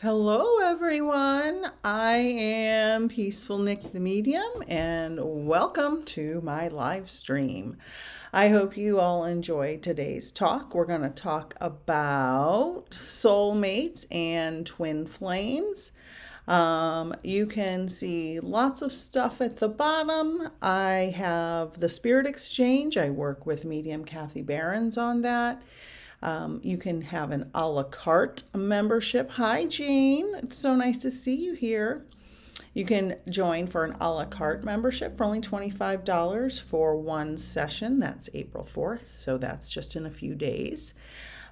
Hello, everyone. I am Peaceful Nik the Medium, and welcome to my live stream. I hope you all enjoy today's talk. We're going to talk about soulmates and twin flames. You can see lots of stuff at the bottom. I have the Spirit Exchange. I work with medium Kathi on that. You can have an a la carte membership. Hi, Jane. It's so nice to see you here. You can join for an a la carte membership for only $25 for one session. That's April 4th, so that's just in a few days.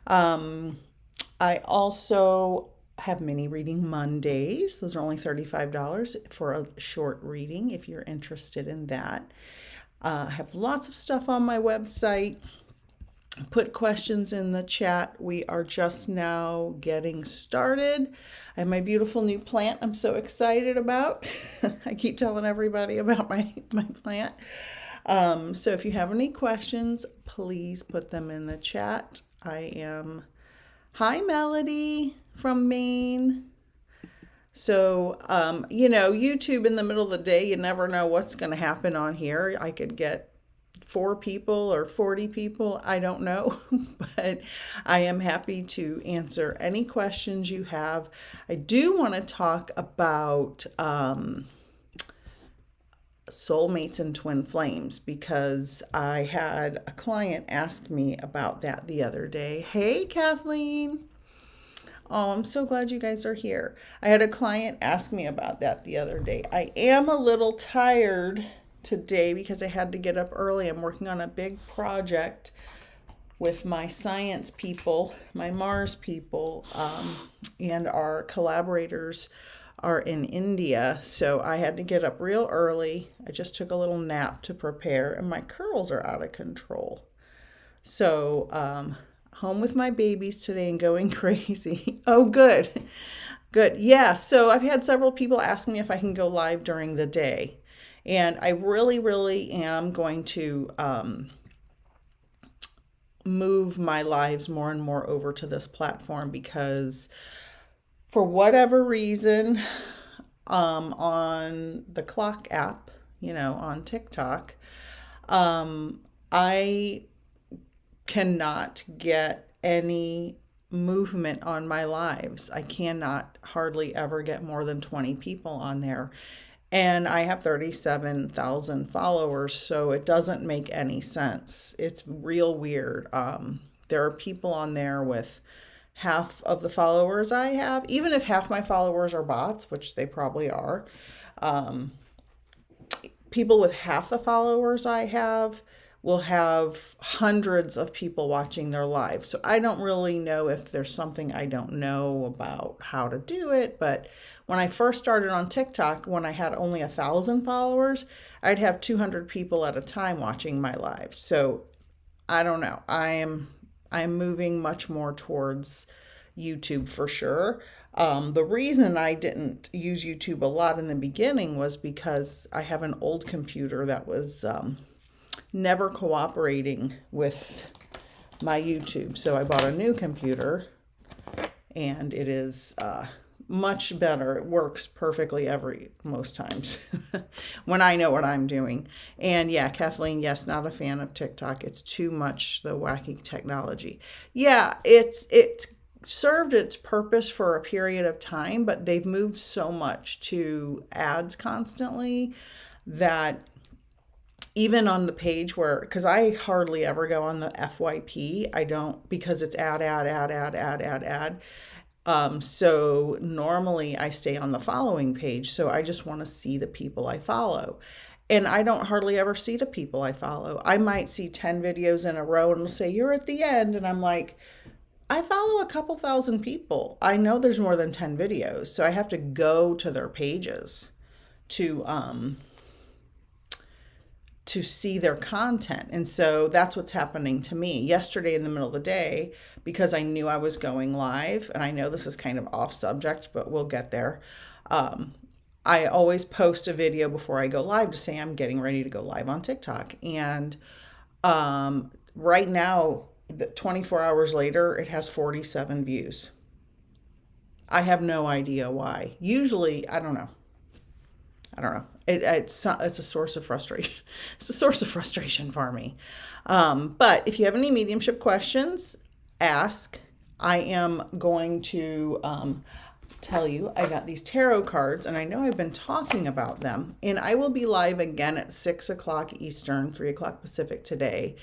I also have mini reading Mondays. Those are only $35 for a short reading if you're interested in that. I have lots of stuff on my website. Put questions in the chat. We are just now getting started. I have my beautiful new plant I'm so excited about. I keep telling everybody about my plant. So if you have any questions, please put them in the chat. Hi, Melody from Maine. So, YouTube in the middle of the day, you never know what's going to happen on here. I could get 4 people or 40 people, I don't know, but I am happy to answer any questions you have. I do want to talk about soulmates and twin flames because I had a client ask me about that the other day. Hey, Kathleen. Oh, I'm so glad you guys are here. I had a client ask me about that the other day. I am a little tired today because I had to get up early. I'm working on a big project with my science people, my Mars people, and our collaborators are in India. So I had to get up real early. I just took a little nap to prepare, and my curls are out of control. So, home with my babies today and going crazy. Oh, good. Good. Yeah. So I've had several people ask me if I can go live during the day. And I really, really am going to move my lives more and more over to this platform because for whatever reason, on the Clock app, on TikTok, I cannot get any movement on my lives. I cannot hardly ever get more than 20 people on there. And I have 37,000 followers, so it doesn't make any sense. It's real weird. There are people on there with half of the followers I have, even if half my followers are bots, which they probably are. People with half the followers I have will have hundreds of people watching their live. So I don't really know if there's something I don't know about how to do it. But when I first started on TikTok, when I had only 1,000 followers, I'd have 200 people at a time watching my live. So I don't know. I'm moving much more towards YouTube for sure. The reason I didn't use YouTube a lot in the beginning was because I have an old computer that was never cooperating with my YouTube. So I bought a new computer and it is much better. It works perfectly most times when I know what I'm doing. And yeah, Kathleen, yes, not a fan of TikTok. It's too much the wacky technology. Yeah, it's served its purpose for a period of time, but they've moved so much to ads constantly that even on the page where, because I hardly ever go on the FYP, I don't, because it's ad. So normally I stay on the following page. So I just want to see the people I follow. And I don't hardly ever see the people I follow. I might see 10 videos in a row and it'll say, you're at the end. And I'm like, I follow a couple thousand people. I know there's more than 10 videos. So I have to go to their pages to see their content. And so that's what's happening to me. Yesterday in the middle of the day, because I knew I was going live, and I know this is kind of off subject, but we'll get there. I always post a video before I go live to say I'm getting ready to go live on TikTok. And right now, 24 hours later, it has 47 views. I have no idea why. Usually, I don't know. It's a source of frustration. It's a source of frustration for me. But if you have any mediumship questions, ask. I am going to tell you I got these tarot cards, and I know I've been talking about them. And I will be live again at 6 o'clock Eastern, 3 o'clock Pacific today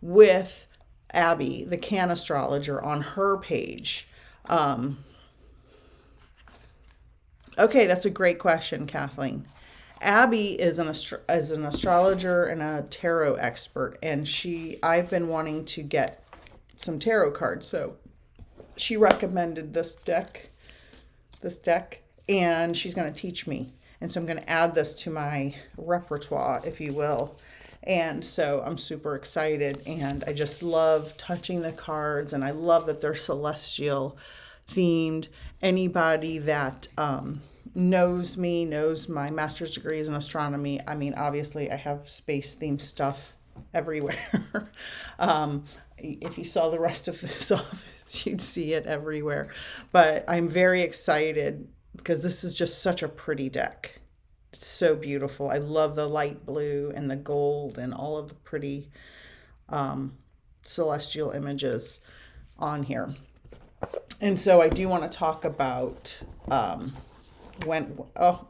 with Abby, the Can Astrologer, on her page. Okay, that's a great question, Kathleen. Abby is an astrologer and a tarot expert, and I've been wanting to get some tarot cards, so she recommended this deck, and she's going to teach me. And so I'm going to add this to my repertoire, if you will. And so I'm super excited, and I just love touching the cards, and I love that they're celestial themed. Anybody that knows me, knows my master's degree is in astronomy. I mean, obviously I have space themed stuff everywhere. If you saw the rest of this office, you'd see it everywhere. But I'm very excited because this is just such a pretty deck. It's so beautiful. I love the light blue and the gold and all of the pretty celestial images on here. And so I do want to talk about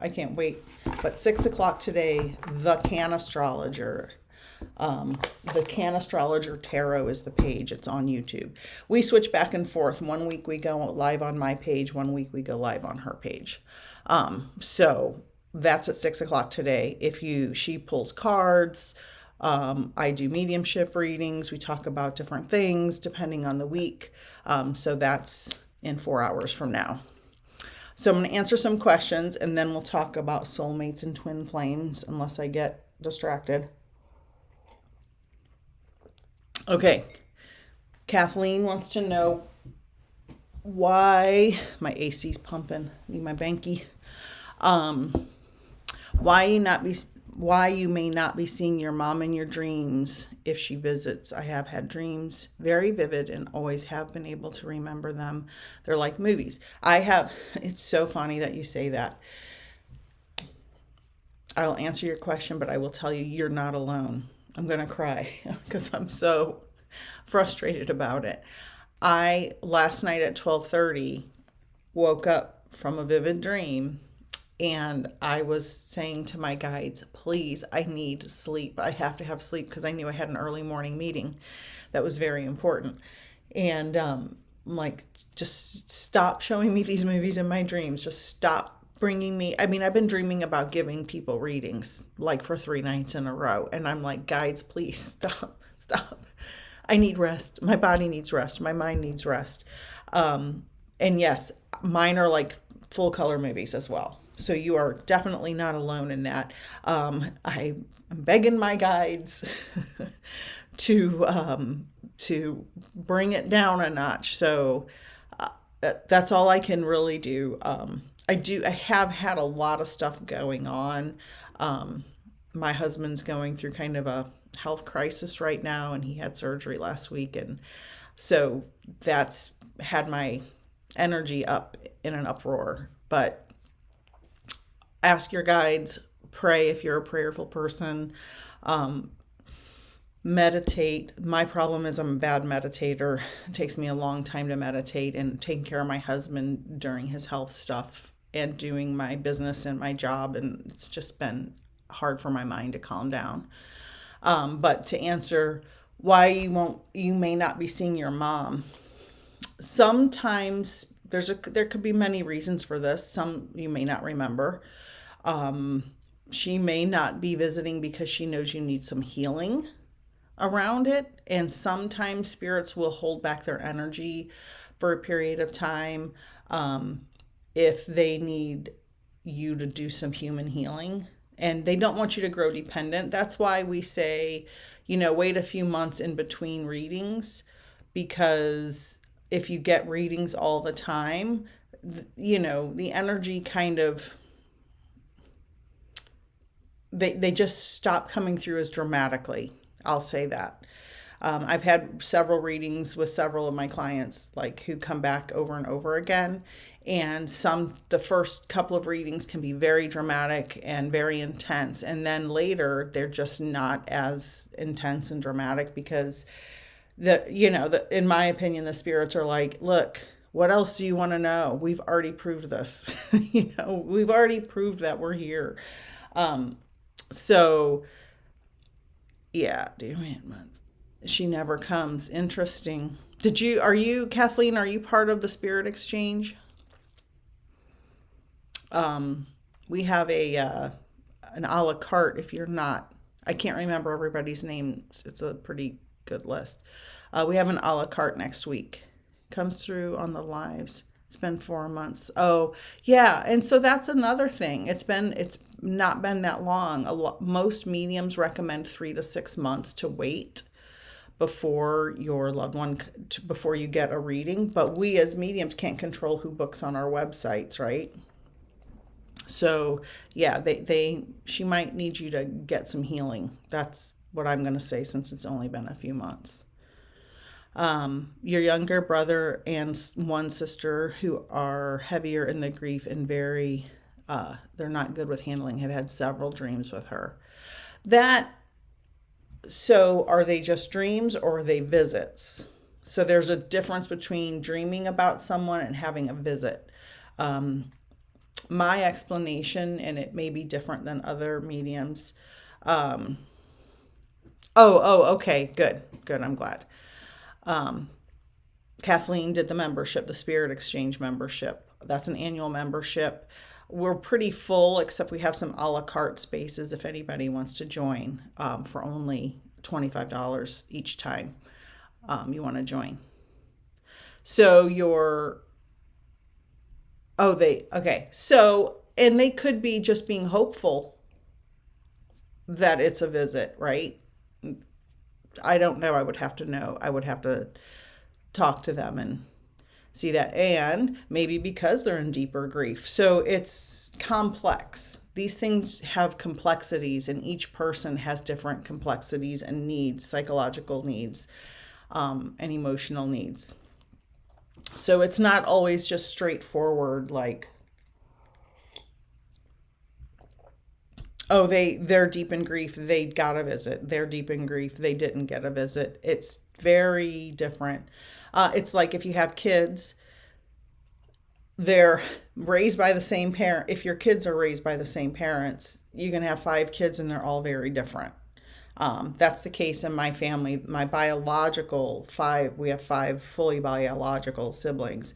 I can't wait. But 6 o'clock today, the Can Astrologer. The Can Astrologer Tarot is the page. It's on YouTube. We switch back and forth. 1 week we go live on my page. 1 week we go live on her page. So that's at 6 o'clock today. She pulls cards. I do mediumship readings. We talk about different things depending on the week. So that's in 4 hours from now. So I'm going to answer some questions, and then we'll talk about soulmates and twin flames, unless I get distracted. Okay. Kathleen wants to know why my AC's pumping. Need my banky. Why you may not be seeing your mom in your dreams if she visits. I have had dreams, very vivid, and always have been able to remember them. They're like movies. It's so funny that you say that. I'll answer your question, but I will tell you, you're not alone. I'm going to cry because I'm so frustrated about it. Last night at 12:30, woke up from a vivid dream. And I was saying to my guides, please, I need sleep. I have to have sleep because I knew I had an early morning meeting that was very important. And I'm like, just stop showing me these movies in my dreams. Just stop bringing me. I mean, I've been dreaming about giving people readings like for 3 nights in a row. And I'm like, guides, please stop. I need rest. My body needs rest. My mind needs rest. And yes, mine are like full color movies as well. So you are definitely not alone in that. I'm begging my guides to bring it down a notch. So that's all I can really do. I have had a lot of stuff going on. My husband's going through kind of a health crisis right now, and he had surgery last week. And so that's had my energy up in an uproar. But ask your guides, pray if you're a prayerful person, meditate. My problem is I'm a bad meditator. It takes me a long time to meditate, and taking care of my husband during his health stuff and doing my business and my job. And it's just been hard for my mind to calm down. But to answer why you may not be seeing your mom, sometimes there could be many reasons for this. Some you may not remember. She may not be visiting because she knows you need some healing around it. And sometimes spirits will hold back their energy for a period of time if they need you to do some human healing. And they don't want you to grow dependent. That's why we say, wait a few months in between readings, because if you get readings all the time, the energy kind of, they just stop coming through as dramatically. I'll say that. I've had several readings with several of my clients, like who come back over and over again. And the first couple of readings can be very dramatic and very intense. And then later, they're just not as intense and dramatic because in my opinion, the spirits are like, look, what else do you want to know? We've already proved this. We've already proved that we're here. So yeah, she never comes. Interesting. Kathleen, are you part of the spirit exchange? We have an a la carte. If you're not, I can't remember everybody's name. It's a pretty good list. We have an a la carte next week. Comes through on the lives. It's been 4 months. Oh, yeah. And so that's another thing. It's not been that long. Most mediums recommend 3 to 6 months to wait before your loved one, before you get a reading. But we as mediums can't control who books on our websites, right? So yeah, she might need you to get some healing. That's what I'm going to say, since it's only been a few months. Your younger brother and one sister who are heavier in the grief and very, they're not good with handling, have had several dreams with her. So are they just dreams or are they visits? So there's a difference between dreaming about someone and having a visit. My explanation, and it may be different than other mediums. Okay, good. I'm glad. Kathleen did the membership, the Spirit Exchange membership. That's an annual membership. We're pretty full, except we have some a la carte spaces if anybody wants to join, for only $25 each time you want to join. So and they could be just being hopeful that it's a visit, right? I don't know. I would have to know. I would have to talk to them and see that. And maybe because they're in deeper grief. So it's complex. These things have complexities, and each person has different complexities and needs, psychological needs, and emotional needs. So it's not always just straightforward, like, oh, they're deep in grief, they got a visit. They're deep in grief, they didn't get a visit. It's very different. It's like if you have kids, they're raised by the same parent. If your kids are raised by the same parents, you can have 5 kids and they're all very different. That's the case in my family. My biological we have 5 fully biological siblings,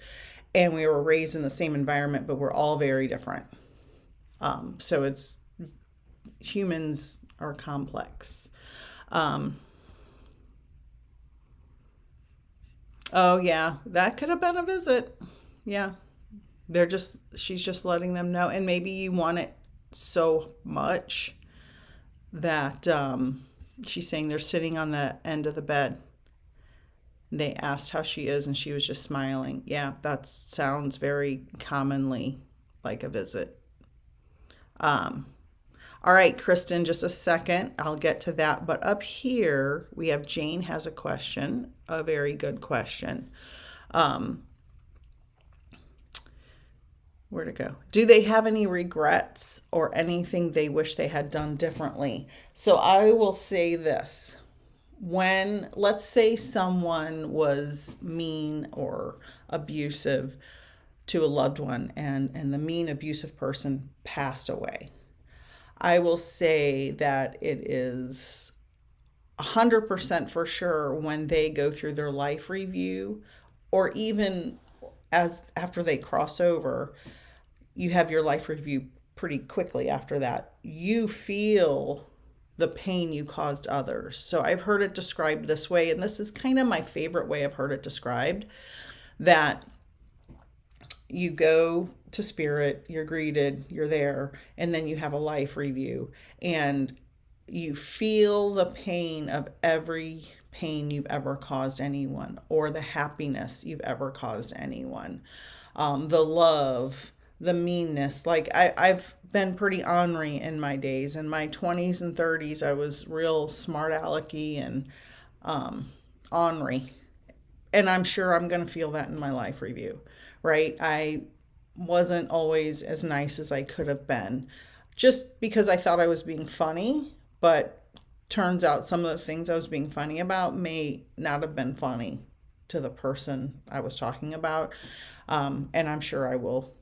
and we were raised in the same environment, but we're all very different. So humans are complex. Oh yeah, that could have been a visit. Yeah. She's just letting them know. And maybe you want it so much that, she's saying they're sitting on the end of the bed. They asked how she is and she was just smiling. Yeah, that sounds very commonly like a visit. All right, Kristen, just a second. I'll get to that. But up here, we have Jane has a question, a very good question. Where'd it go? Do they have any regrets or anything they wish they had done differently? So I will say this. Let's say someone was mean or abusive to a loved one, and the mean, abusive person passed away. I will say that it is 100% for sure when they go through their life review, or even after they cross over, you have your life review pretty quickly after that. You feel the pain you caused others. So I've heard it described this way, and this is kind of my favorite way I've heard it described, that you go to spirit, you're greeted, you're there, and then you have a life review, and you feel the pain of every pain you've ever caused anyone, or the happiness you've ever caused anyone, the love, the meanness. Like I've been pretty ornery in my days. In my 20s and 30s, I was real smart alecky and ornery. And I'm sure I'm going to feel that in my life review, right? I wasn't always as nice as I could have been just because I thought I was being funny, but turns out some of the things I was being funny about may not have been funny to the person I was talking about. And I'm sure I will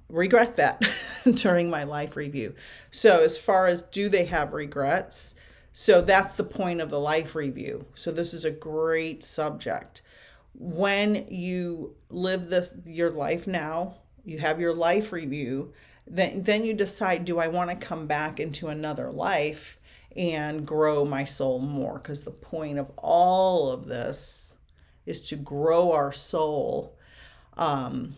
regret that during my life review. So as far as do they have regrets? So that's the point of the life review. So this is a great subject. When you live your life now, you have your life review, then you decide, do I want to come back into another life and grow my soul more? Because the point of all of this is to grow our soul, and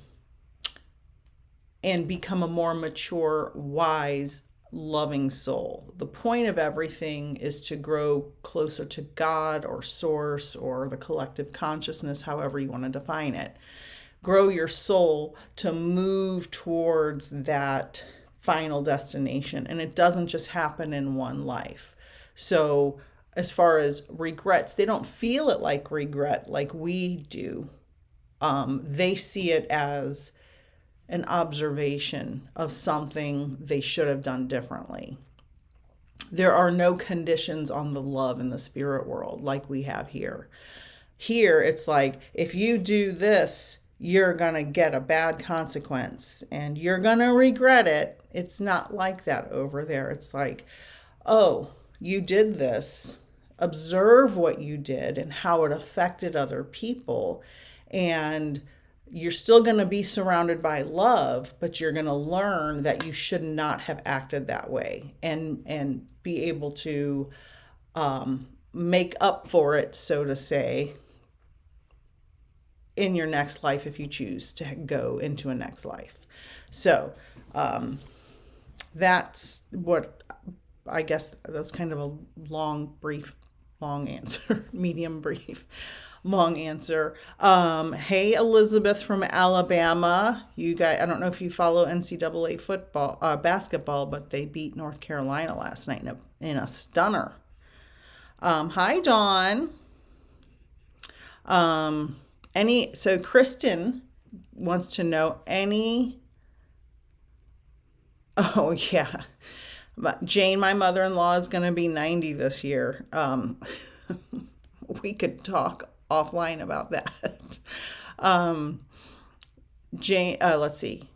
become a more mature, wise, loving soul. The point of everything is to grow closer to God or source or the collective consciousness, however you want to define it. Grow your soul to move towards that final destination. And it doesn't just happen in one life. So as far as regrets, they don't feel it like regret like we do. They see it as an observation of something they should have done differently. There are no conditions on the love in the spirit world like we have here. Here, it's like, if you do this, you're going to get a bad consequence and you're going to regret it. It's not like that over there. It's like, oh, you did this. Observe what you did and how it affected other people. And you're still going to be surrounded by love, but you're going to learn that you should not have acted that way and be able to make up for it, so to say, in your next life if you choose to go into a next life. So that's what I guess that's kind of a long answer, medium brief. Long answer. Hey, Elizabeth from Alabama. You guys, I don't know if you follow NCAA football, basketball, but they beat North Carolina last night in a stunner. Hi, Dawn. So Kristen wants to know oh yeah. But Jane, my mother-in-law, is going to be 90 this year. We could talk offline about that. Jane, let's see.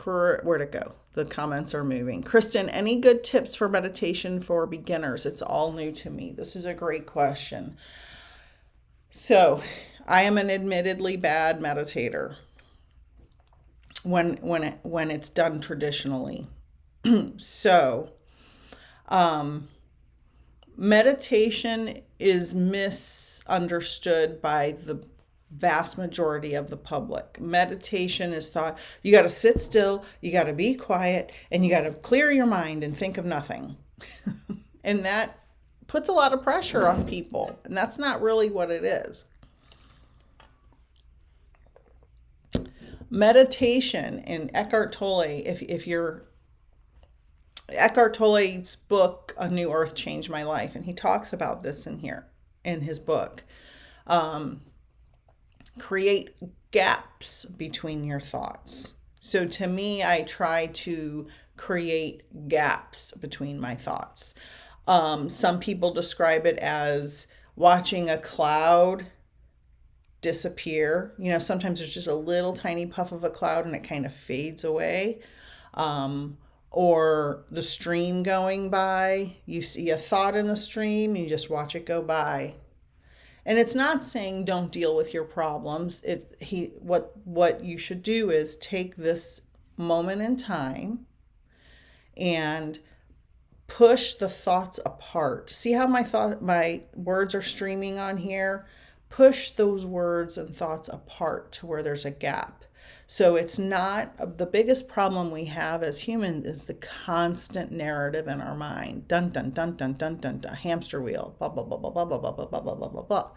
Where'd it go? The comments are moving. Kristen, any good tips for meditation for beginners? It's all new to me. This is a great question. So, I am an admittedly bad meditator when it's done traditionally. So, meditation is misunderstood by the vast majority of the public. Meditation is thought, you got to sit still, you got to be quiet, and you got to clear your mind and think of nothing. And that puts a lot of pressure on people. And that's not really what it is. Meditation in Eckhart Tolle, if you're Eckhart Tolle's book, A New Earth Changed My Life, and he talks about this in his book. Create gaps between your thoughts. So to me, I try to create gaps between my thoughts. Some people describe it as watching a cloud disappear. You know, sometimes there's just a little tiny puff of a cloud and it kind of fades away. Or the stream going by. You see a thought in the stream, you just watch it go by. And it's not saying don't deal with your problems. What you should do is take this moment in time and push the thoughts apart. See how my words are streaming on here? Push those words and thoughts apart to where there's a gap. So it's not, the biggest problem we have as humans is the constant narrative in our mind. Dun, dun, dun, dun, dun, dun, dun, hamster wheel, blah, blah, blah, blah, blah, blah, blah, blah, blah, blah, blah, blah.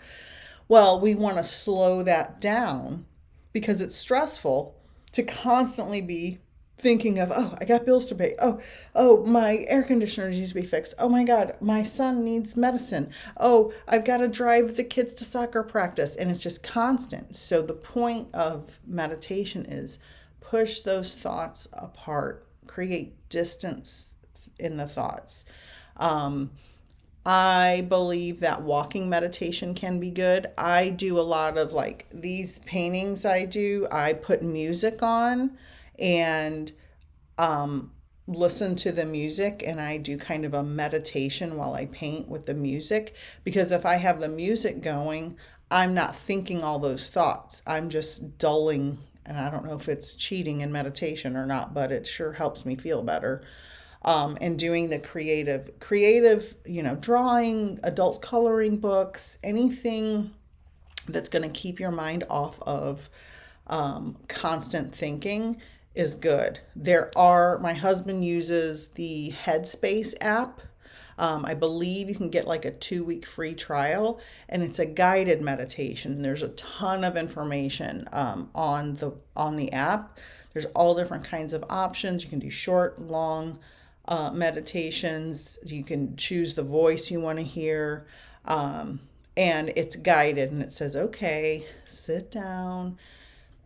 Well, we want to slow that down because it's stressful to constantly be thinking of, oh, I got bills to pay. Oh, my air conditioner needs to be fixed. Oh my God, my son needs medicine. Oh, I've got to drive the kids to soccer practice. And it's just constant. So the point of meditation is push those thoughts apart, create distance in the thoughts. I believe that walking meditation can be good. I do a lot of like these paintings I put music on and listen to the music, and I do kind of a meditation while I paint with the music, because if I have the music going, I'm not thinking all those thoughts. I'm just dulling, and I don't know if it's cheating in meditation or not, but it sure helps me feel better. And doing the creative, drawing, adult coloring books, anything that's going to keep your mind off of constant thinking is good. My husband uses the Headspace app. I believe you can get like a 2-week free trial, and it's a guided meditation. There's a ton of information on the app. There's all different kinds of options. You can do short, long meditations. You can choose the voice you want to hear, and it's guided, and it says, okay, sit down,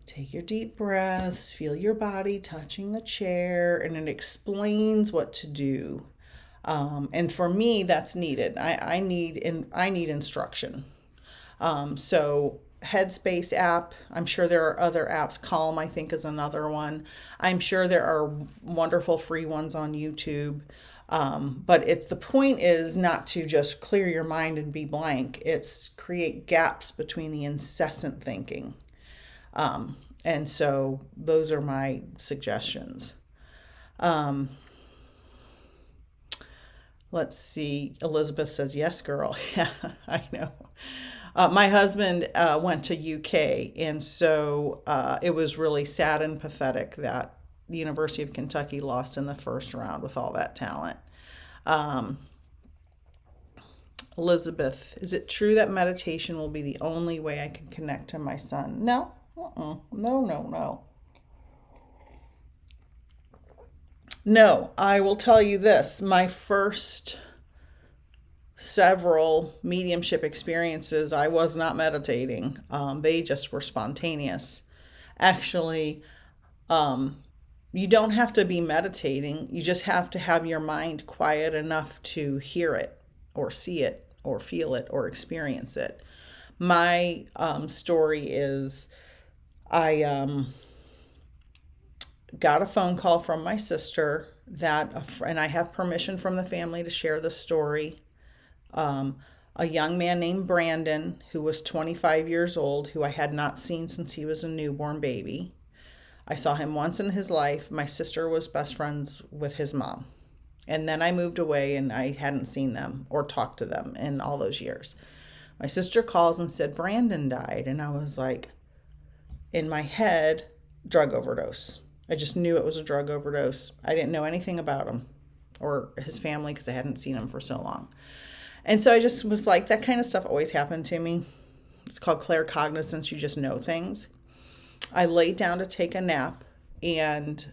take your deep breaths, feel your body touching the chair, and it explains what to do. And for me, that's needed. I need instruction. So Headspace app. I'm sure there are other apps. Calm, I think, is another one. I'm sure there are wonderful free ones on YouTube. But the point is not to just clear your mind and be blank. It's create gaps between the incessant thinking. And so those are my suggestions. Let's see. Elizabeth says, yes, girl. Yeah, I know. My husband went to UK, and so it was really sad and pathetic that the University of Kentucky lost in the first round with all that talent. Elizabeth, is it true that meditation will be the only way I can connect to my son? No. No. No, I will tell you this. My first several mediumship experiences, I was not meditating. They just were spontaneous. Actually, you don't have to be meditating. You just have to have your mind quiet enough to hear it or see it or feel it or experience it. My story is I got a phone call from my sister and I have permission from the family to share the story. A young man named Brandon, who was 25 years old, who I had not seen since he was a newborn baby. I saw him once in his life. My sister was best friends with his mom. And then I moved away and I hadn't seen them or talked to them in all those years. My sister calls and said, Brandon died. And I was like, in my head, drug overdose. I just knew it was a drug overdose. I didn't know anything about him or his family because I hadn't seen him for so long. And so I just was like, that kind of stuff always happened to me. It's called claircognizance. You just know things. I laid down to take a nap, and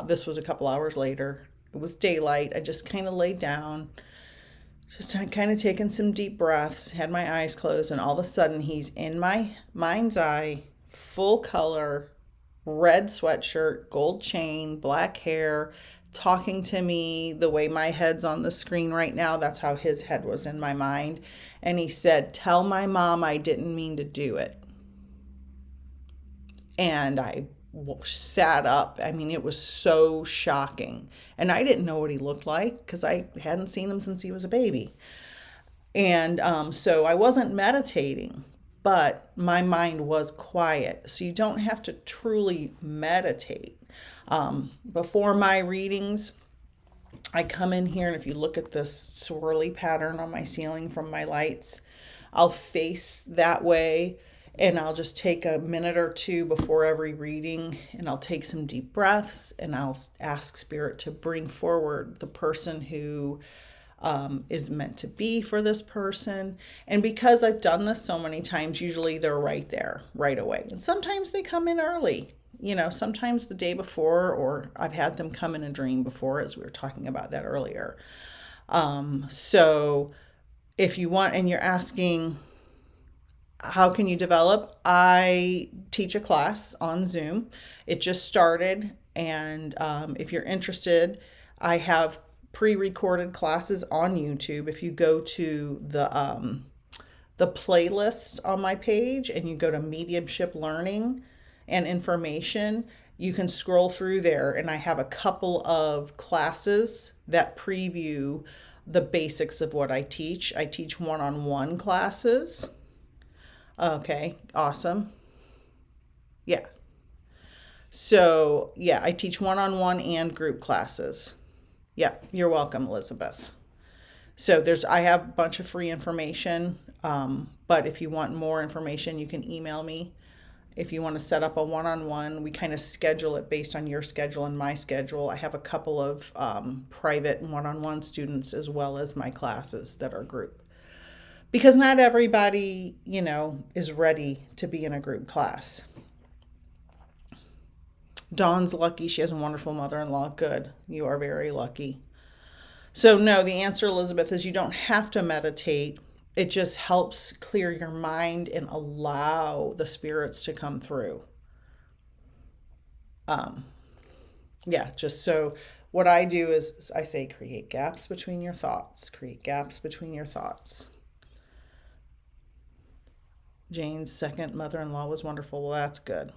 this was a couple hours later. It was daylight. I just kind of laid down, just kind of taking some deep breaths, had my eyes closed, and all of a sudden he's in my mind's eye, full color, red sweatshirt, gold chain, black hair, talking to me the way my head's on the screen right now. That's how his head was in my mind. And he said, tell my mom I didn't mean to do it. And I sat up. I mean, it was so shocking. And I didn't know what he looked like because I hadn't seen him since he was a baby. And so I wasn't meditating, but my mind was quiet. So you don't have to truly meditate. Before my readings, I come in here, and if you look at this swirly pattern on my ceiling from my lights, I'll face that way, and I'll just take a minute or two before every reading, and I'll take some deep breaths, and I'll ask Spirit to bring forward the person who is meant to be for this person. And because I've done this so many times, usually they're right there right away. And sometimes they come in early. sometimes the day before, or I've had them come in a dream before, as we were talking about that earlier. So if you want, and you're asking, how can you develop? I teach a class on Zoom. It just started. And if you're interested, I have pre-recorded classes on YouTube. If you go to the playlist on my page and you go to Mediumship Learning and Information, you can scroll through there, and I have a couple of classes that preview the basics of what I teach. I teach one-on-one classes. Okay, awesome. Yeah. So, yeah, I teach one-on-one and group classes. Yeah, you're welcome, Elizabeth. So I have a bunch of free information, but if you want more information, you can email me. If you want to set up a one-on-one, we kind of schedule it based on your schedule and my schedule. I have a couple of private one-on-one students as well as my classes that are group. Because not everybody, is ready to be in a group class. Dawn's lucky. She has a wonderful mother-in-law. Good. You are very lucky. So no, the answer, Elizabeth, is you don't have to meditate. It just helps clear your mind and allow the spirits to come through. Just so what I do is I say, create gaps between your thoughts. Create gaps between your thoughts. Jane's second mother-in-law was wonderful. Well, that's good.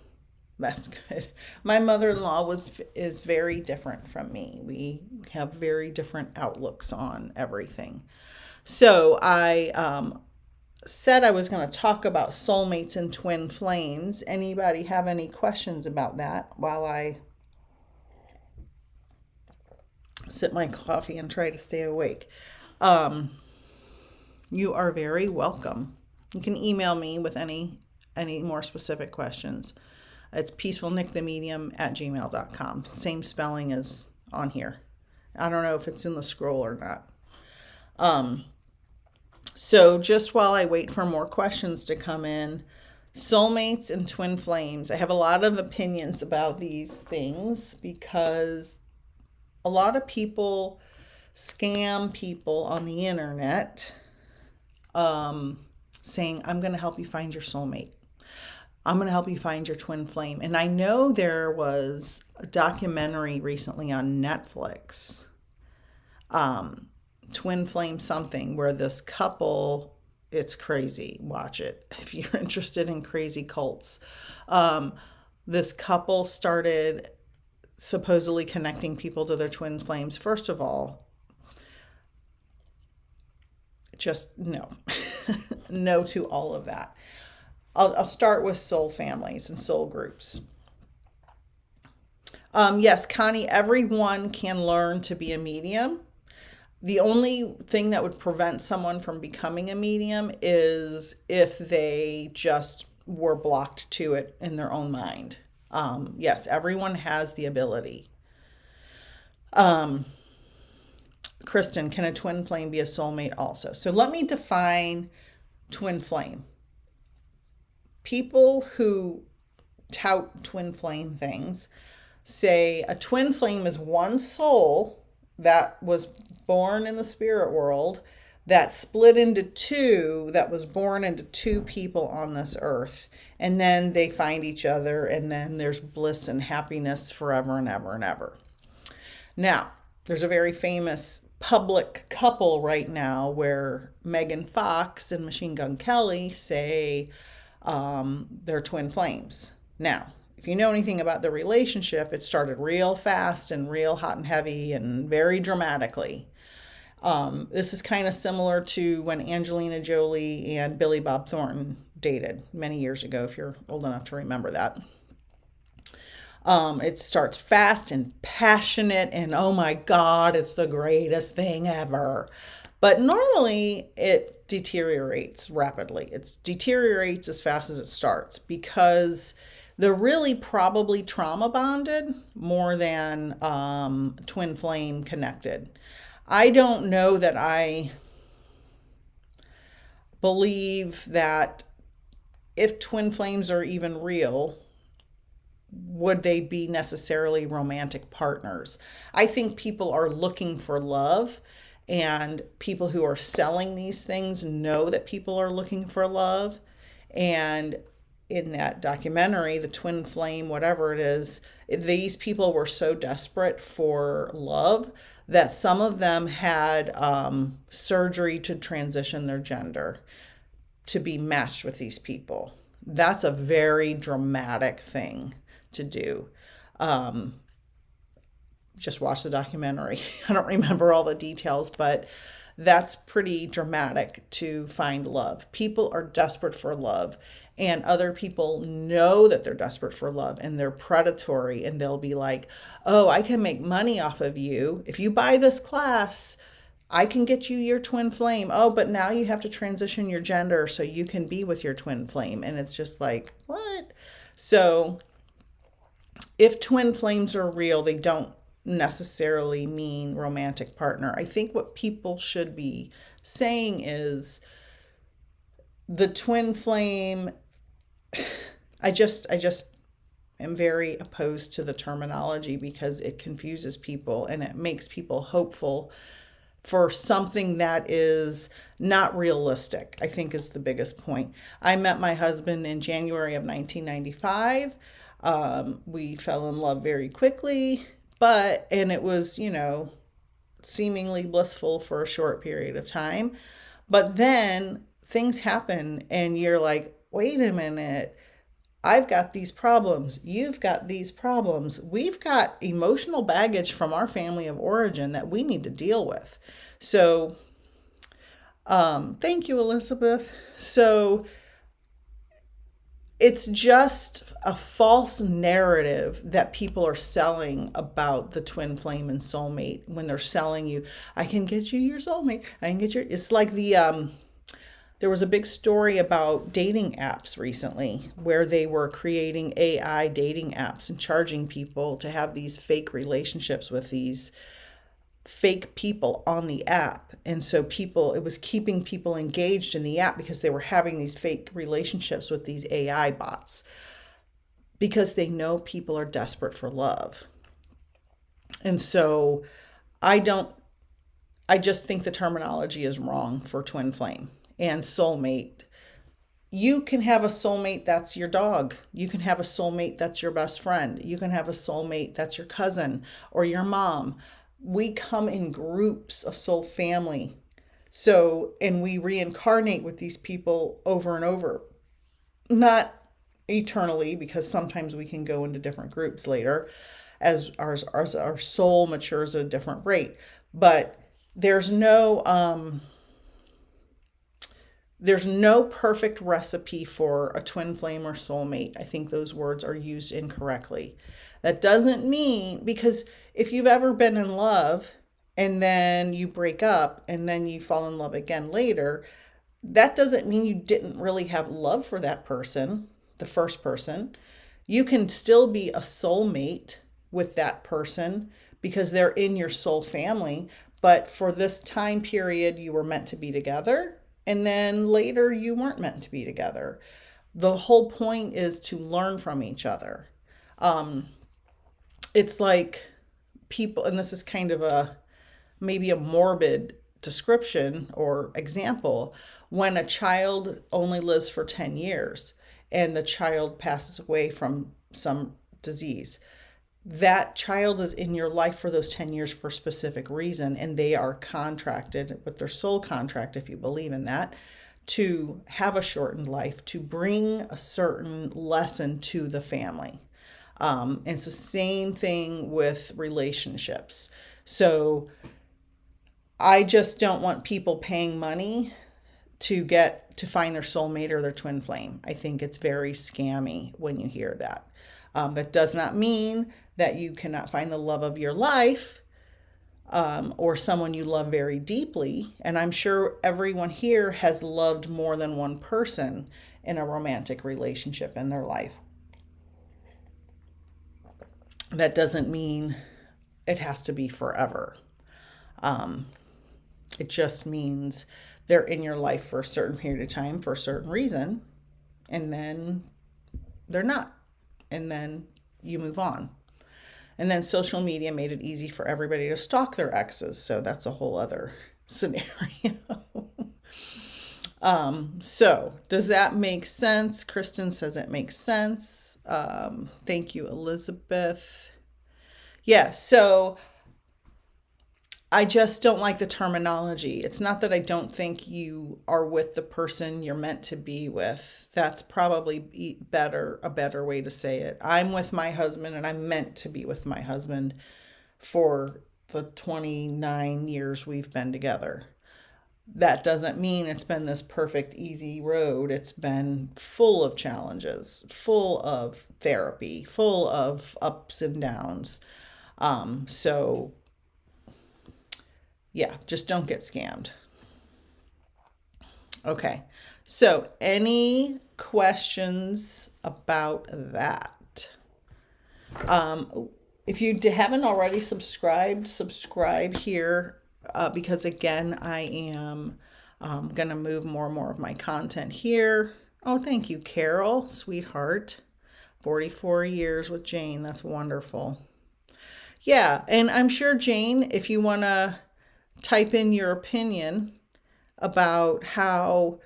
That's good. My mother-in-law is very different from me. We have very different outlooks on everything. So I said I was going to talk about soulmates and twin flames. Anybody have any questions about that while I sip my coffee and try to stay awake? You are very welcome. You can email me with any more specific questions. It's peacefulnikthemedium@gmail.com. Same spelling as on here. I don't know if it's in the scroll or not. So just while I wait for more questions to come in, soulmates and twin flames. I have a lot of opinions about these things because a lot of people scam people on the internet, saying, I'm going to help you find your soulmate. I'm going to help you find your twin flame. And I know there was a documentary recently on Netflix, Twin Flame something, where this couple, it's crazy. Watch it if you're interested in crazy cults. This couple started supposedly connecting people to their twin flames. First of all, just no. No to all of that. I'll start with soul families and soul groups. Yes, Connie, everyone can learn to be a medium. The only thing that would prevent someone from becoming a medium is if they just were blocked to it in their own mind. Yes, everyone has the ability. Kristen, can a twin flame be a soulmate also? So let me define twin flame. People who tout twin flame things say a twin flame is one soul that was born in the spirit world that split into two, that was born into two people on this earth. And then they find each other, and then there's bliss and happiness forever and ever and ever. Now, there's a very famous public couple right now where Megan Fox and Machine Gun Kelly say they're twin flames. Now, if you know anything about the relationship, it started real fast and real hot and heavy and very dramatically. This is kind of similar to when Angelina Jolie and Billy Bob Thornton dated many years ago, if you're old enough to remember that. It starts fast and passionate and oh my God, it's the greatest thing ever. But normally it deteriorates rapidly. It deteriorates as fast as it starts because they're really probably trauma bonded more than twin flame connected. I don't know that I believe that if twin flames are even real, would they be necessarily romantic partners? I think people are looking for love, and people who are selling these things know that people are looking for love. And in that documentary, the twin flame, whatever it is, these people were so desperate for love that some of them had surgery to transition their gender to be matched with these people. That's a very dramatic thing to do. Just watch the documentary. I don't remember all the details, but that's pretty dramatic to find love. People are desperate for love, and other people know that they're desperate for love, and they're predatory, and they'll be like, oh, I can make money off of you. If you buy this class, I can get you your twin flame. Oh, but now you have to transition your gender so you can be with your twin flame. And it's just like, what? So if twin flames are real, they don't necessarily mean romantic partner. I think what people should be saying is the twin flame. I just am very opposed to the terminology because it confuses people and it makes people hopeful for something that is not realistic, I think is the biggest point. I met my husband in January of 1995. We fell in love very quickly, and it was, seemingly blissful for a short period of time. But then things happen and you're like, wait a minute, I've got these problems. You've got these problems. We've got emotional baggage from our family of origin that we need to deal with. So, thank you, Elizabeth. So, it's just a false narrative that people are selling about the twin flame and soulmate when they're selling you, I can get you your soulmate. It's like there was a big story about dating apps recently where they were creating AI dating apps and charging people to have these fake relationships with these fake people on the app. And so it was keeping people engaged in the app because they were having these fake relationships with these AI bots because they know people are desperate for love. And so I just think the terminology is wrong for twin flame and soulmate. You can have a soulmate that's your dog. You can have a soulmate that's your best friend. You can have a soulmate that's your cousin or your mom. We come in groups, a soul family. So, and we reincarnate with these people over and over. Not eternally, because sometimes we can go into different groups later as our soul matures at a different rate. But there's no perfect recipe for a twin flame or soulmate. I think those words are used incorrectly. That doesn't mean, because if you've ever been in love and then you break up and then you fall in love again later, that doesn't mean you didn't really have love for that person, the first person. You can still be a soulmate with that person because they're in your soul family. But for this time period, you were meant to be together. And then later you weren't meant to be together. The whole point is to learn from each other. It's like people, and this is kind of maybe a morbid description or example, when a child only lives for 10 years and the child passes away from some disease. That child is in your life for those 10 years for a specific reason, and they are contracted with their soul contract, if you believe in that, to have a shortened life, to bring a certain lesson to the family. And it's the same thing with relationships. So I just don't want people paying money to find their soulmate or their twin flame. I think it's very scammy when you hear that. That does not mean that you cannot find the love of your life, or someone you love very deeply. And I'm sure everyone here has loved more than one person in a romantic relationship in their life. That doesn't mean it has to be forever. It just means they're in your life for a certain period of time for a certain reason, and then they're not. And then you move on. And then social media made it easy for everybody to stalk their exes. So that's a whole other scenario. So does that make sense? Kristen says it makes sense. Thank you, Elizabeth. Yeah, so I just don't like the terminology. It's not that I don't think you are with the person you're meant to be with. That's probably a better way to say it. I'm with my husband and I'm meant to be with my husband for the 29 years we've been together. That doesn't mean it's been this perfect, easy road. It's been full of challenges, full of therapy, full of ups and downs. So yeah, just don't get scammed. Okay. So any questions about that? If you haven't already subscribed, subscribe here because again, I am going to move more and more of my content here. Oh, thank you, Carol, sweetheart. 44 years with Jane. That's wonderful. Yeah, and I'm sure, Jane, if you want to type in your opinion about how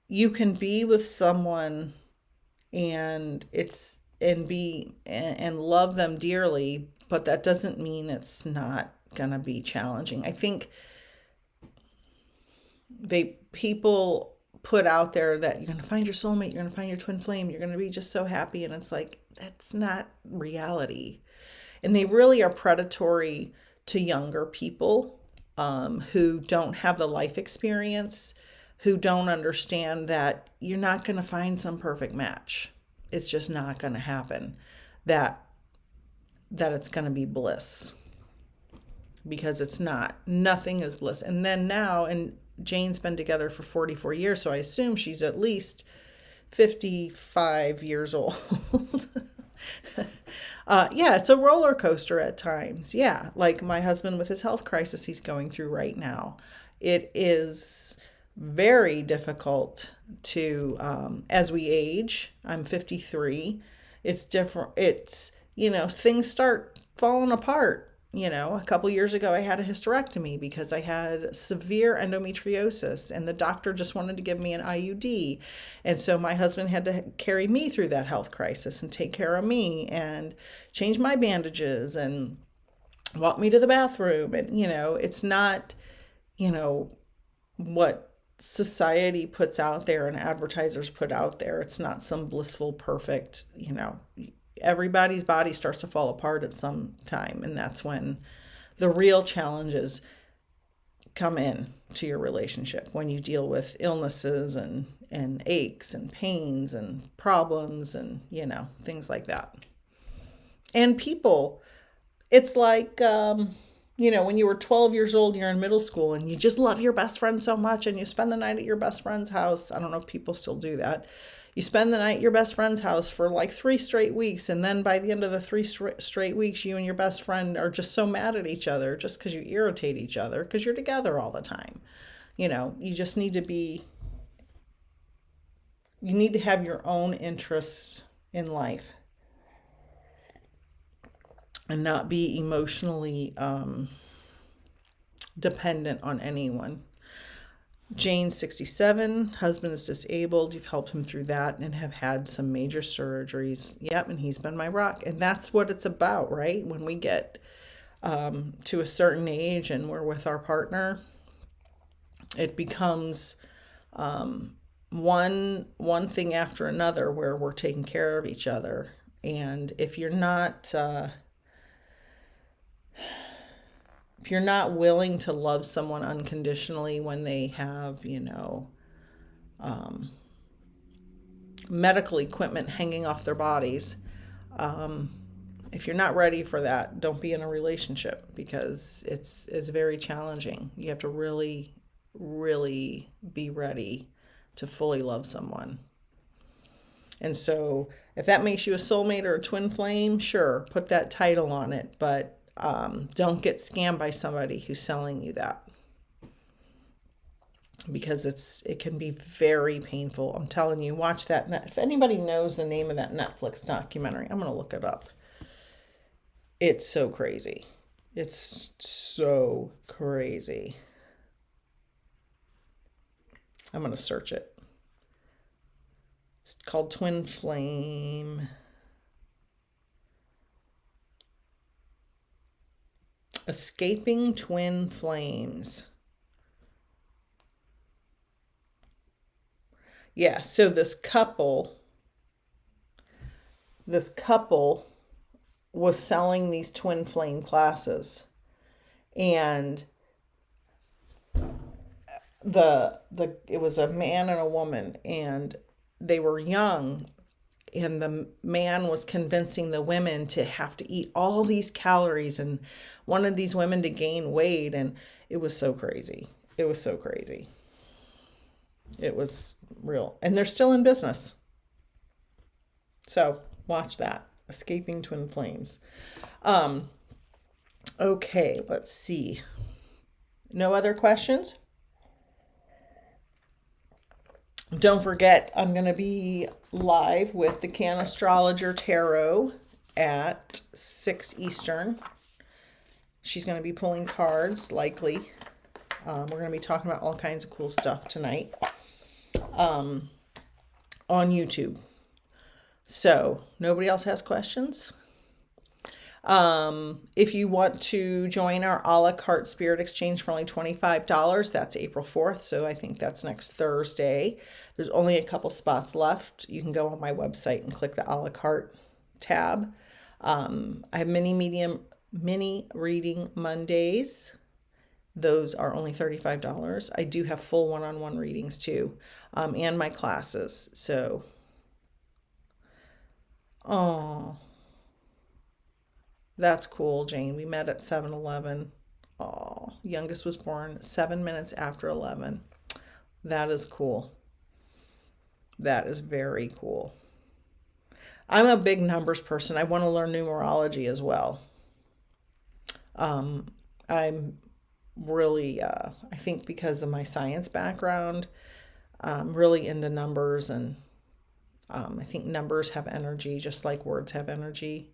you can be with someone and love them dearly, but that doesn't mean it's not gonna be challenging. I think people put out there that you're gonna find your soulmate, you're gonna find your twin flame, you're gonna be just so happy, and it's like that's not reality. And they really are predatory to younger people who don't have the life experience, who don't understand that you're not going to find some perfect match. It's just not going to happen. That it's going to be bliss, because it's not. Nothing is bliss. And then now, and Jane's been together for 44 years, so I assume she's at least 55 years old. Yeah, it's a roller coaster at times. Yeah, like my husband with his health crisis he's going through right now. It is very difficult to, as we age, I'm 53, it's different. It's, things start falling apart. A couple years ago, I had a hysterectomy because I had severe endometriosis and the doctor just wanted to give me an IUD. And so my husband had to carry me through that health crisis and take care of me and change my bandages and walk me to the bathroom. And, it's not, what society puts out there and advertisers put out there. It's not some blissful, perfect, everybody's body starts to fall apart at some time, and that's when the real challenges come in to your relationship, when you deal with illnesses and aches and pains and problems and things like that. And people, it's like when you were 12 years old, you're in middle school and you just love your best friend so much and you spend the night at your best friend's house. I don't know if people still do that. You spend the night at your best friend's house for like 3 straight weeks. And then by the end of the 3 straight weeks, you and your best friend are just so mad at each other just because you irritate each other because you're together all the time. You just need to you need to have your own interests in life and not be emotionally dependent on anyone. Jane's 67, husband is disabled. You've helped him through that and have had some major surgeries. Yep, and he's been my rock. And that's what it's about, right? When we get to a certain age and we're with our partner, it becomes one thing after another where we're taking care of each other. And if you're not willing to love someone unconditionally when they have, medical equipment hanging off their bodies, if you're not ready for that, don't be in a relationship because it's very challenging. You have to really, really be ready to fully love someone. And so if that makes you a soulmate or a twin flame, sure, put that title on it, but don't get scammed by somebody who's selling you that. because it can be very painful. I'm telling you, watch that. If anybody knows the name of that Netflix documentary, I'm going to look it up. It's so crazy. It's so crazy. I'm going to search it. It's called Twin Flame. Escaping Twin Flames. Yeah, so this couple was selling these twin flame classes, and it was a man and a woman, and they were young, and the man was convincing the women to have to eat all these calories and wanted these women to gain weight, and it was so crazy. It was so crazy. It was real, and they're still in business. So watch that, Escaping Twin Flames. Okay, let's see. No other questions? Don't forget, I'm going to be live with the Can Astrologer Tarot at 6 Eastern. She's going to be pulling cards, likely. We're going to be talking about all kinds of cool stuff tonight on YouTube. So, nobody else has questions? If you want to join our a la carte spirit exchange for only $25, that's April 4th. So I think that's next Thursday. There's only a couple spots left. You can go on my website and click the a la carte tab. I have mini reading Mondays. Those are only $35. I do have full one-on-one readings too, and my classes. So, oh, that's cool, Jane. We met at 7-Eleven. Oh, youngest was born 7 minutes after 11. That is cool. That is very cool. I'm a big numbers person. I want to learn numerology as well. I'm really, I think because of my science background, I'm really into numbers, and I think numbers have energy just like words have energy.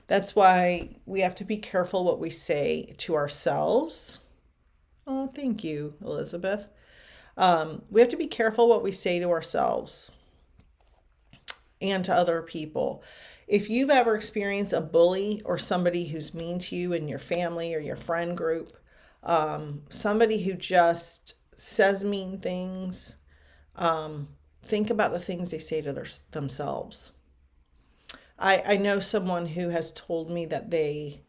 That's why we have to be careful what we say to ourselves. Oh, thank you, Elizabeth. We have to be careful what we say to ourselves and to other people. If you've ever experienced a bully or somebody who's mean to you in your family or your friend group, somebody who just says mean things, think about the things they say to themselves. I know someone who has told me that they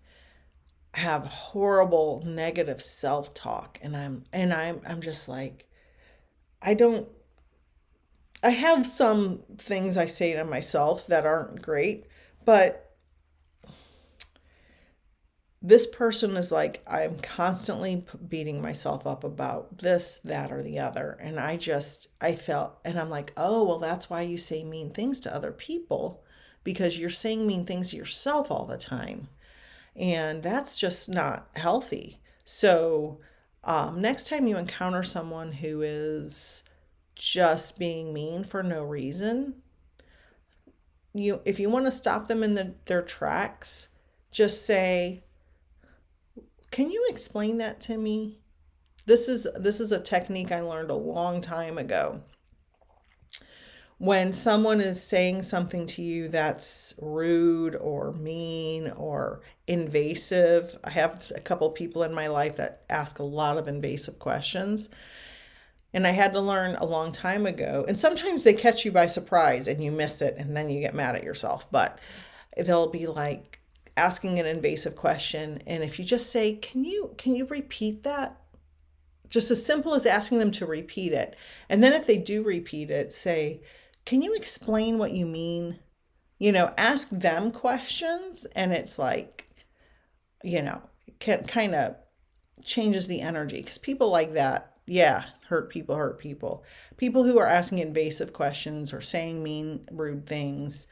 have horrible negative self-talk, and I'm just like, I have some things I say to myself that aren't great, but this person is like, I'm constantly beating myself up about this, that, or the other. And I felt, and I'm like, oh, well, that's why you say mean things to other people, because you're saying mean things to yourself all the time. And that's just not healthy. So next time you encounter someone who is just being mean for no reason, if you want to stop them in their tracks, just say, can you explain that to me? This is a technique I learned a long time ago. When someone is saying something to you that's rude or mean or invasive, I have a couple people in my life that ask a lot of invasive questions. And I had to learn a long time ago. And sometimes they catch you by surprise and you miss it, and then you get mad at yourself. But they'll be like asking an invasive question. And if you just say, can you repeat that? Just as simple as asking them to repeat it. And then if they do repeat it, say, can you explain what you mean? Ask them questions, and it's like, kind of changes the energy, because people like that, yeah, hurt people. People who are asking invasive questions or saying mean, rude things,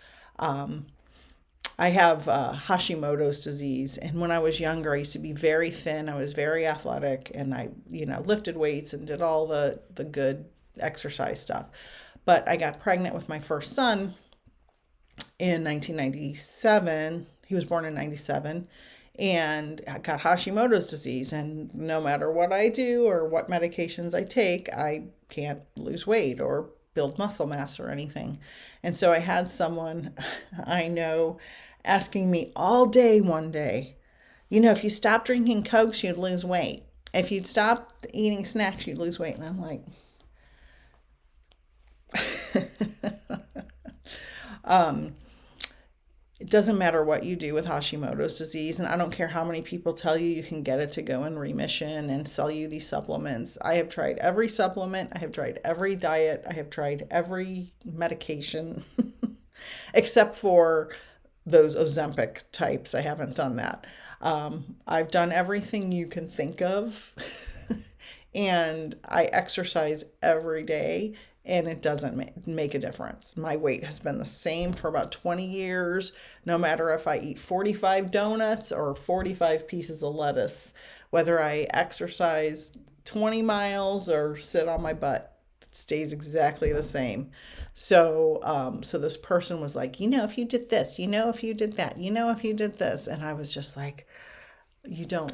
I have Hashimoto's disease. And when I was younger, I used to be very thin. I was very athletic, and I, lifted weights and did all the good exercise stuff. But I got pregnant with my first son in 1997. He was born in 97, and I got Hashimoto's disease. And no matter what I do or what medications I take, I can't lose weight or build muscle mass or anything. And so I had someone I know asking me all day one day, if you stop drinking Cokes, you'd lose weight. If you'd stop eating snacks, you'd lose weight. And I'm like, it doesn't matter what you do with Hashimoto's disease, and I don't care how many people tell you you can get it to go in remission and sell you these supplements. I have tried every supplement. I have tried every diet. I have tried every medication except for those Ozempic types. I haven't done that. I've done everything you can think of, and I exercise every day. And it doesn't make a difference. My weight has been the same for about 20 years, no matter if I eat 45 donuts or 45 pieces of lettuce, whether I exercise 20 miles or sit on my butt, it stays exactly the same. So, so this person was like, if you did this, if you did that, if you did this. And I was just like, you don't.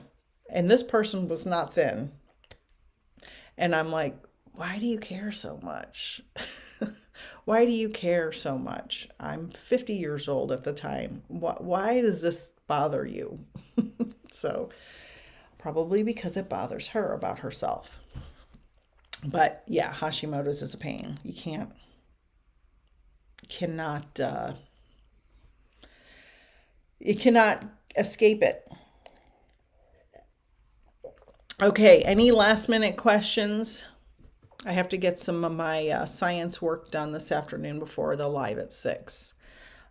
And this person was not thin. And I'm like, why do you care so much? Why do you care so much? I'm 50 years old at the time. Why does this bother you? So probably because it bothers her about herself. But yeah, Hashimoto's is a pain. You cannot escape it. Okay, any last minute questions? I have to get some of my science work done this afternoon before the live at 6.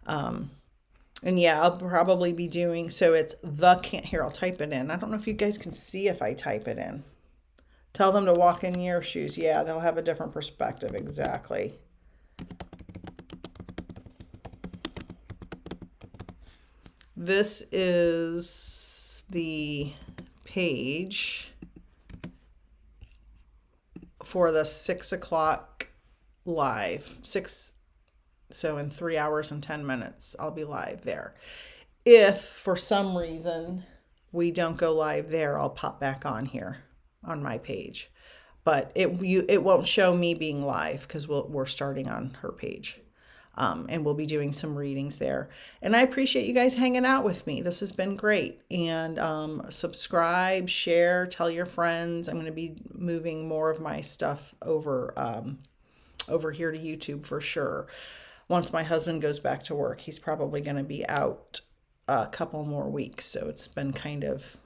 And yeah, I'll probably be doing, so it's here, I'll type it in. I don't know if you guys can see if I type it in. Tell them to walk in your shoes. Yeah, they'll have a different perspective. Exactly. This is the page for the 6 o'clock live. So in 3 hours and 10 minutes, I'll be live there. If for some reason we don't go live there, I'll pop back on here on my page. But it won't show me being live because we're starting on her page. And we'll be doing some readings there. And I appreciate you guys hanging out with me. This has been great. And subscribe, share, tell your friends. I'm going to be moving more of my stuff over here to YouTube for sure. Once my husband goes back to work, he's probably going to be out a couple more weeks. So it's been kind of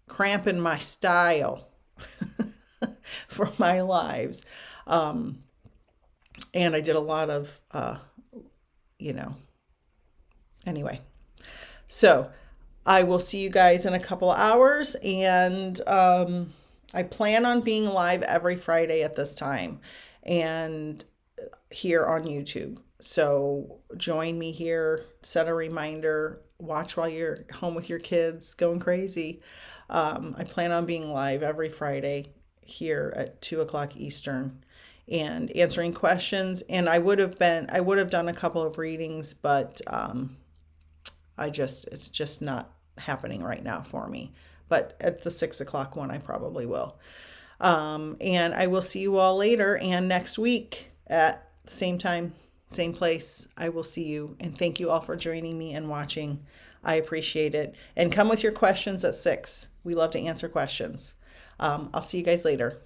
cramping my style for my lives. And I did a lot of anyway, so I will see you guys in a couple of hours, and I plan on being live every Friday at this time and here on YouTube. So join me here, set a reminder, watch while you're home with your kids going crazy. I plan on being live every Friday here at 2 o'clock Eastern and answering questions. And I would have done a couple of readings, but it's just not happening right now for me. But at the 6 o'clock one, I probably will. And I will see you all later. And next week at the same time, same place, I will see you. And thank you all for joining me and watching. I appreciate it. And come with your questions at 6. We love to answer questions. I'll see you guys later.